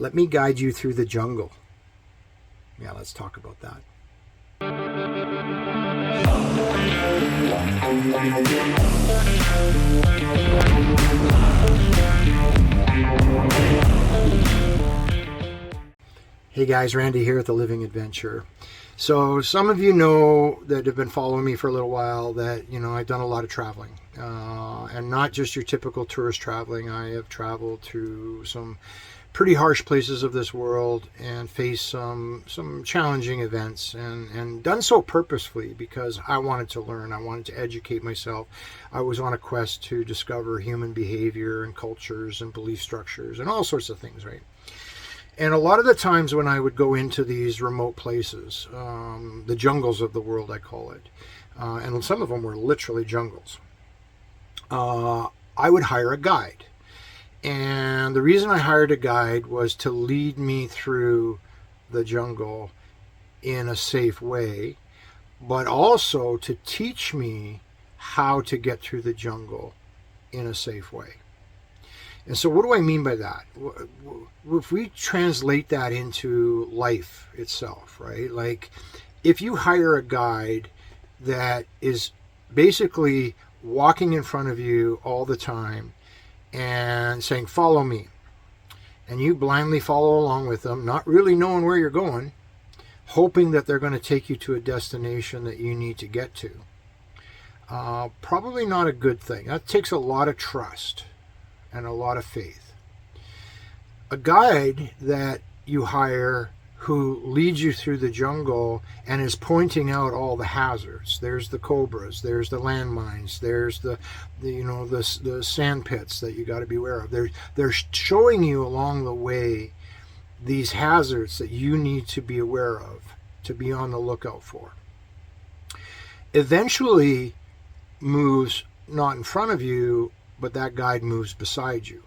Let me guide you through the jungle. Yeah, let's talk about that. Hey guys, Randy here at The Living Adventure. So some of you know that have been following me for a little while that, I've done a lot of traveling. And not just your typical tourist traveling. I have traveled to some pretty harsh places of this world and faced some challenging events and done so purposefully because I wanted to learn. I wanted to educate myself. I was on a quest to discover human behavior and cultures and belief structures and all sorts of things, right? And a lot of the times when I would go into these remote places, the jungles of the world, I call it, and some of them were literally jungles, I would hire a guide. And the reason I hired a guide was to lead me through the jungle in a safe way, but also to teach me how to get through the jungle in a safe way. And so what do I mean by that? If we translate that into life itself, right? Like if you hire a guide that is basically walking in front of you all the time and saying, follow me. And you blindly follow along with them, not really knowing where you're going, hoping that they're going to take you to a destination that you need to get to. Probably not a good thing. That takes a lot of trust and a lot of faith. A guide that you hire who leads you through the jungle and is pointing out all the hazards. There's the cobras, there's the landmines, there's the sand pits that you got to be aware of. They're showing you along the way these hazards that you need to be aware of, to be on the lookout for. Eventually moves not in front of you, but that guide moves beside you.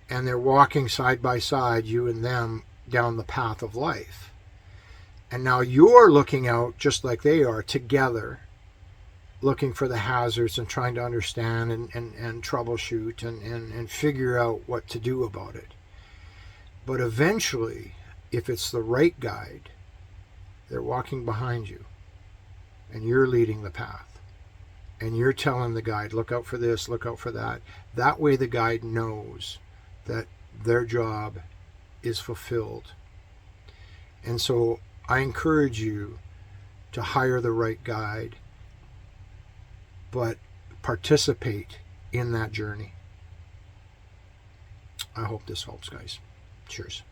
And they're walking side by side, you and them, down the path of life. And now you're looking out just like they are together, looking for the hazards and trying to understand and troubleshoot and figure out what to do about it. But eventually, if it's the right guide, they're walking behind you and you're leading the path. And you're telling the guide, look out for this, look out for that. That way the guide knows that their job is fulfilled. And so I encourage you to hire the right guide, but participate in that journey. I hope this helps, guys. Cheers.